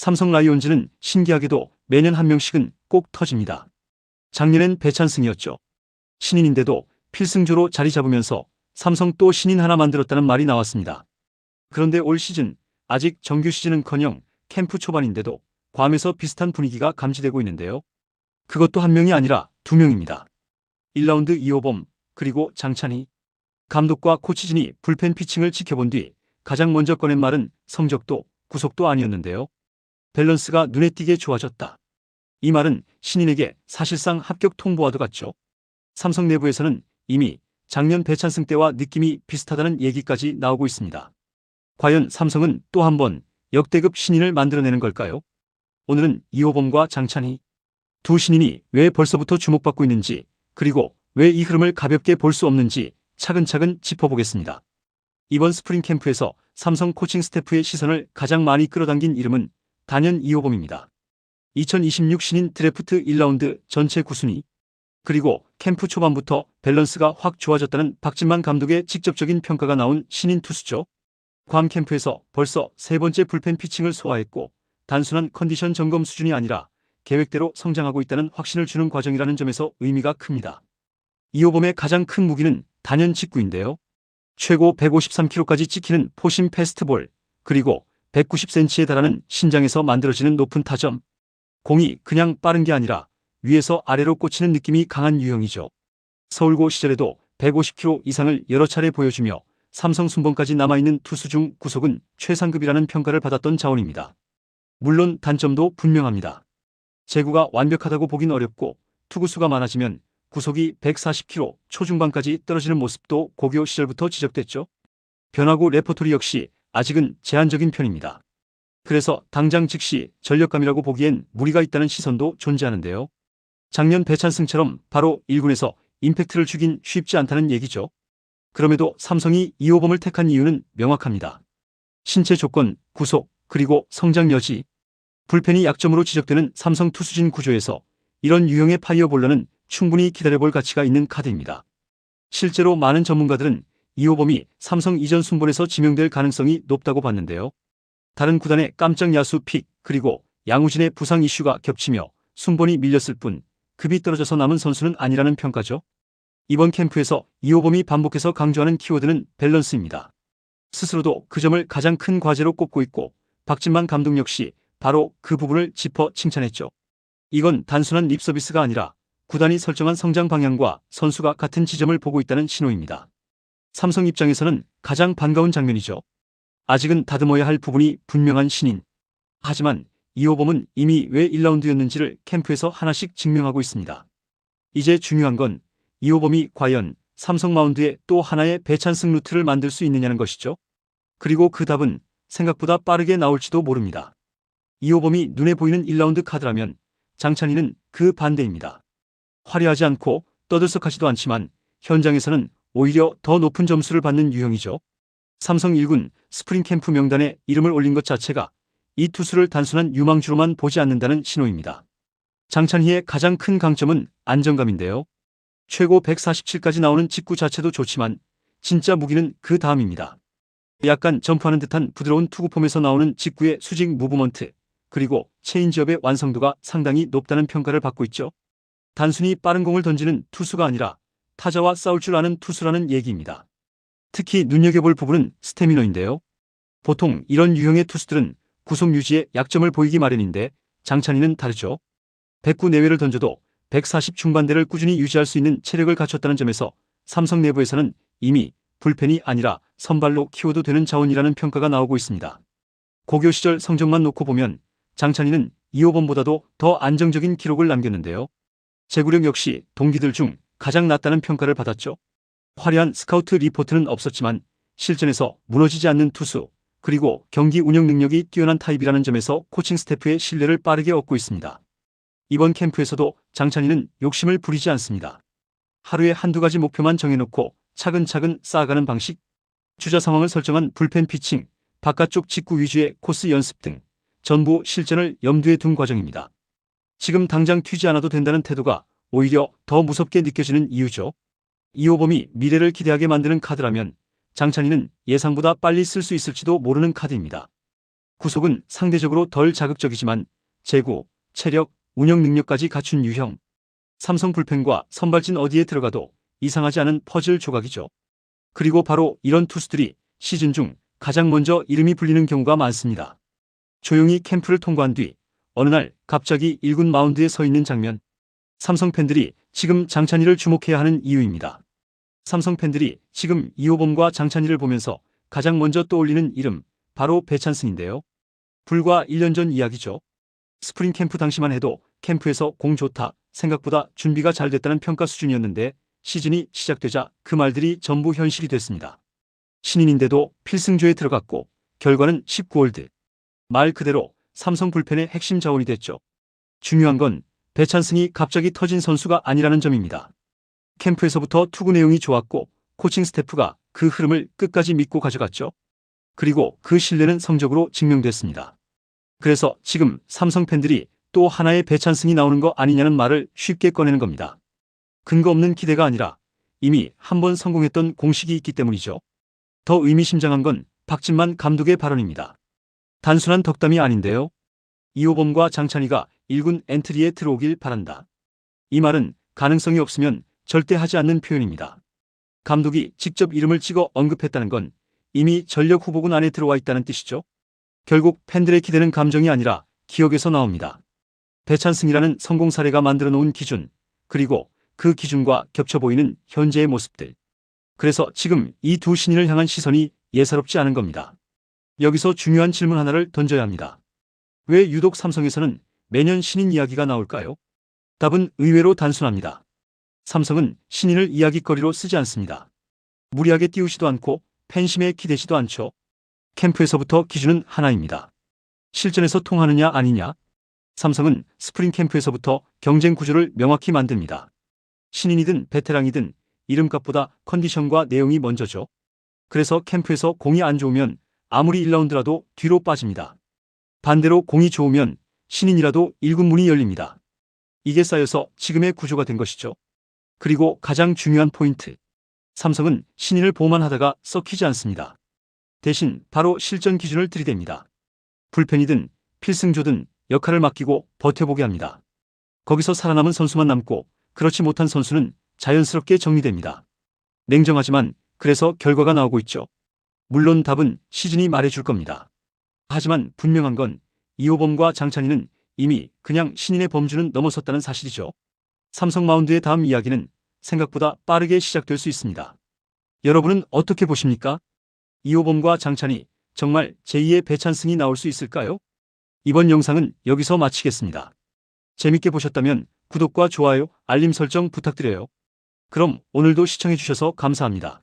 삼성 라이온즈는 신기하게도 매년 한 명씩은 꼭 터집니다. 작년엔 배찬승이었죠. 신인인데도 필승조로 자리 잡으면서 삼성 또 신인 하나 만들었다는 말이 나왔습니다. 그런데 올 시즌 아직 정규 시즌은커녕 캠프 초반인데도 괌에서 비슷한 분위기가 감지되고 있는데요. 그것도 한 명이 아니라 두 명입니다. 1라운드 이호범 그리고 장찬희. 감독과 코치진이 불펜 피칭을 지켜본 뒤 가장 먼저 꺼낸 말은 성적도 구속도 아니었는데요. 밸런스가 눈에 띄게 좋아졌다. 이 말은 신인에게 사실상 합격 통보와도 같죠. 삼성 내부에서는 이미 작년 배찬승 때와 느낌이 비슷하다는 얘기까지 나오고 있습니다. 과연 삼성은 또 한 번 역대급 신인을 만들어내는 걸까요? 오늘은 이호범과 장찬희 두 신인이 왜 벌써부터 주목받고 있는지, 그리고 왜 이 흐름을 가볍게 볼 수 없는지 차근차근 짚어보겠습니다. 이번 스프링 캠프에서 삼성 코칭 스태프의 시선을 가장 많이 끌어당긴 이름은 단연 이호범입니다. 2026 신인 드래프트 1라운드 전체 9순위, 그리고 캠프 초반부터 밸런스가 확 좋아졌다는 박진만 감독의 직접적인 평가가 나온 신인 투수죠. 괌 캠프에서 벌써 세 번째 불펜 피칭을 소화했고 단순한 컨디션 점검 수준이 아니라 계획대로 성장하고 있다는 확신을 주는 과정이라는 점에서 의미가 큽니다. 이호범의 가장 큰 무기는 단연 직구인데요. 최고 153km까지 찍히는 포심 패스트볼, 그리고 190cm에 달하는 신장에서 만들어지는 높은 타점. 공이 그냥 빠른 게 아니라 위에서 아래로 꽂히는 느낌이 강한 유형이죠. 서울고 시절에도 150km 이상을 여러 차례 보여주며 삼성 순번까지 남아있는 투수 중 구속은 최상급이라는 평가를 받았던 자원입니다. 물론 단점도 분명합니다. 제구가 완벽하다고 보긴 어렵고 투구수가 많아지면 구속이 140km 초중반까지 떨어지는 모습도 고교 시절부터 지적됐죠. 변화구 레퍼토리 역시 아직은 제한적인 편입니다. 그래서 당장 즉시 전력감이라고 보기엔 무리가 있다는 시선도 존재하는데요. 작년 배찬승처럼 바로 1군에서 임팩트를 주긴 쉽지 않다는 얘기죠. 그럼에도 삼성이 이호범을 택한 이유는 명확합니다. 신체 조건, 구속, 그리고 성장 여지. 불펜이 약점으로 지적되는 삼성 투수진 구조에서 이런 유형의 파이어볼러는 충분히 기다려볼 가치가 있는 카드입니다. 실제로 많은 전문가들은 이호범이 삼성 이전 순번에서 지명될 가능성이 높다고 봤는데요. 다른 구단의 깜짝 야수 픽, 그리고 양우진의 부상 이슈가 겹치며 순번이 밀렸을 뿐 급이 떨어져서 남은 선수는 아니라는 평가죠. 이번 캠프에서 이호범이 반복해서 강조하는 키워드는 밸런스입니다. 스스로도 그 점을 가장 큰 과제로 꼽고 있고 박진만 감독 역시 바로 그 부분을 짚어 칭찬했죠. 이건 단순한 립서비스가 아니라 구단이 설정한 성장 방향과 선수가 같은 지점을 보고 있다는 신호입니다. 삼성 입장에서는 가장 반가운 장면이죠. 아직은 다듬어야 할 부분이 분명한 신인. 하지만 이호범은 이미 왜 1라운드였는지를 캠프에서 하나씩 증명하고 있습니다. 이제 중요한 건 이호범이 과연 삼성 마운드에 또 하나의 배찬승 루트를 만들 수 있느냐는 것이죠. 그리고 그 답은 생각보다 빠르게 나올지도 모릅니다. 이호범이 눈에 보이는 1라운드 카드라면 장찬희는 그 반대입니다. 화려하지 않고 떠들썩하지도 않지만 현장에서는 오히려 더 높은 점수를 받는 유형이죠. 삼성 1군 스프링 캠프 명단에 이름을 올린 것 자체가 이 투수를 단순한 유망주로만 보지 않는다는 신호입니다. 장찬희의 가장 큰 강점은 안정감인데요. 최고 147까지 나오는 직구 자체도 좋지만 진짜 무기는 그 다음입니다. 약간 점프하는 듯한 부드러운 투구폼에서 나오는 직구의 수직 무브먼트, 그리고 체인지업의 완성도가 상당히 높다는 평가를 받고 있죠. 단순히 빠른 공을 던지는 투수가 아니라 타자와 싸울 줄 아는 투수라는 얘기입니다. 특히 눈여겨볼 부분은 스태미너인데요. 보통 이런 유형의 투수들은 구속 유지에 약점을 보이기 마련인데 장찬희는 다르죠. 109 내외를 던져도 140 중반대를 꾸준히 유지할 수 있는 체력을 갖췄다는 점에서 삼성 내부에서는 이미 불펜이 아니라 선발로 키워도 되는 자원이라는 평가가 나오고 있습니다. 고교 시절 성적만 놓고 보면 장찬희는 이호범보다도 더 안정적인 기록을 남겼는데요. 제구력 역시 동기들 중 가장 낮다는 평가를 받았죠. 화려한 스카우트 리포트는 없었지만 실전에서 무너지지 않는 투수, 그리고 경기 운영 능력이 뛰어난 타입이라는 점에서 코칭 스태프의 신뢰를 빠르게 얻고 있습니다. 이번 캠프에서도 장찬희는 욕심을 부리지 않습니다. 하루에 한두 가지 목표만 정해놓고 차근차근 쌓아가는 방식, 주자 상황을 설정한 불펜 피칭, 바깥쪽 직구 위주의 코스 연습 등 전부 실전을 염두에 둔 과정입니다. 지금 당장 튀지 않아도 된다는 태도가 오히려 더 무섭게 느껴지는 이유죠. 이호범이 미래를 기대하게 만드는 카드라면 장찬희는 예상보다 빨리 쓸 수 있을지도 모르는 카드입니다. 구속은 상대적으로 덜 자극적이지만 제구, 체력, 운영 능력까지 갖춘 유형. 삼성 불펜과 선발진 어디에 들어가도 이상하지 않은 퍼즐 조각이죠. 그리고 바로 이런 투수들이 시즌 중 가장 먼저 이름이 불리는 경우가 많습니다. 조용히 캠프를 통과한 뒤 어느 날 갑자기 1군 마운드에 서 있는 장면. 삼성 팬들이 지금 장찬희를 주목해야 하는 이유입니다. 삼성 팬들이 지금 이호범과 장찬희를 보면서 가장 먼저 떠올리는 이름, 바로 배찬승인데요. 불과 1년 전 이야기죠. 스프링 캠프 당시만 해도 캠프에서 공 좋다, 생각보다 준비가 잘 됐다는 평가 수준이었는데 시즌이 시작되자 그 말들이 전부 현실이 됐습니다. 신인인데도 필승조에 들어갔고 결과는 19홀드. 말 그대로 삼성 불펜의 핵심 자원이 됐죠. 중요한 건 배찬승이 갑자기 터진 선수가 아니라는 점입니다. 캠프에서부터 투구 내용이 좋았고 코칭 스태프가 그 흐름을 끝까지 믿고 가져갔죠. 그리고 그 신뢰는 성적으로 증명됐습니다. 그래서 지금 삼성 팬들이 또 하나의 배찬승이 나오는 거 아니냐는 말을 쉽게 꺼내는 겁니다. 근거 없는 기대가 아니라 이미 한 번 성공했던 공식이 있기 때문이죠. 더 의미심장한 건 박진만 감독의 발언입니다. 단순한 덕담이 아닌데요. 이호범과 장찬희가 1군 엔트리에 들어오길 바란다. 이 말은 가능성이 없으면 절대 하지 않는 표현입니다. 감독이 직접 이름을 찍어 언급했다는 건 이미 전력 후보군 안에 들어와 있다는 뜻이죠. 결국 팬들의 기대는 감정이 아니라 기억에서 나옵니다. 배찬승이라는 성공 사례가 만들어 놓은 기준, 그리고 그 기준과 겹쳐 보이는 현재의 모습들. 그래서 지금 이 두 신인을 향한 시선이 예사롭지 않은 겁니다. 여기서 중요한 질문 하나를 던져야 합니다. 왜 유독 삼성에서는 매년 신인 이야기가 나올까요? 답은 의외로 단순합니다. 삼성은 신인을 이야깃거리로 쓰지 않습니다. 무리하게 띄우지도 않고 팬심에 기대지도 않죠. 캠프에서부터 기준은 하나입니다. 실전에서 통하느냐 아니냐. 삼성은 스프링 캠프에서부터 경쟁 구조를 명확히 만듭니다. 신인이든 베테랑이든 이름값보다 컨디션과 내용이 먼저죠. 그래서 캠프에서 공이 안 좋으면 아무리 1라운드라도 뒤로 빠집니다. 반대로 공이 좋으면 신인이라도 1군 문이 열립니다. 이게 쌓여서 지금의 구조가 된 것이죠. 그리고 가장 중요한 포인트. 삼성은 신인을 보호만 하다가 썩히지 않습니다. 대신 바로 실전 기준을 들이댑니다. 불펜이든 필승조든 역할을 맡기고 버텨보게 합니다. 거기서 살아남은 선수만 남고 그렇지 못한 선수는 자연스럽게 정리됩니다. 냉정하지만 그래서 결과가 나오고 있죠. 물론 답은 시즌이 말해줄 겁니다. 하지만 분명한 건 이호범과 장찬희는 이미 그냥 신인의 범주는 넘어섰다는 사실이죠. 삼성 마운드의 다음 이야기는 생각보다 빠르게 시작될 수 있습니다. 여러분은 어떻게 보십니까? 이호범과 장찬희, 정말 제2의 배찬승이 나올 수 있을까요? 이번 영상은 여기서 마치겠습니다. 재밌게 보셨다면 구독과 좋아요, 알림 설정 부탁드려요. 그럼 오늘도 시청해주셔서 감사합니다.